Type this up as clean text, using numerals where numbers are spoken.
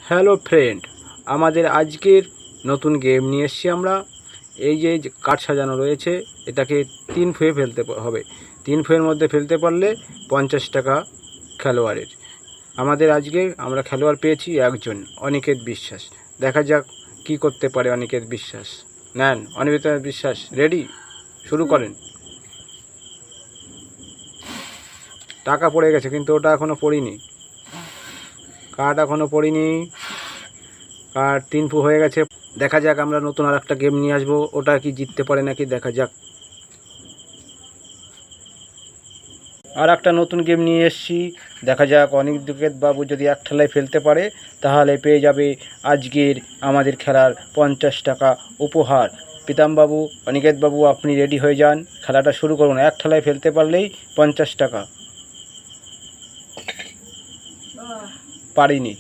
Hello friend, আমাদের আজকের নতুন গেম নিয়ে এসেছি আমরা। এই যে কাঠ সাজানো রয়েছে, এটাকে 3 ফুয়ে ফেলতে হবে। 3 ফুয়ের মধ্যে ফেলতে পারলে 50 টাকা খেলোয়াড়ের। আমাদের আজকে আমরা খেলোয়াড় পেয়েছি একজন, অনিকেত বিশ্বাস। দেখা যাক কি করতে পারে অনিকেত বিশ্বাস। নেন অনিকেত বিশ্বাস, রেডি? শুরু করেন। টাকা পড়ে গেছে কিন্তু ওটা এখনও পড়িনি, কাঠ এখনও পড়িনি। আর 3 ফু হয়ে গেছে। দেখা যাক, আমরা নতুন আর একটা গেম নিয়ে আসবো, ওটা কি জিততে পারে নাকি দেখা যাক। আর একটা নতুন গেম নিয়ে এসেছি, দেখা যাক অনিকেত বাবু যদি এক ঠেলায় ফেলতে পারে তাহলে পেয়ে যাবে আজকের আমাদের খেলার 50 টাকা উপহার। প্রীতমবাবু, অনিকেত বাবু, আপনি রেডি হয়ে যান, খেলাটা শুরু করুন। এক ঠেলায় ফেলতে পারলেই 50 টাকা। পারিনি।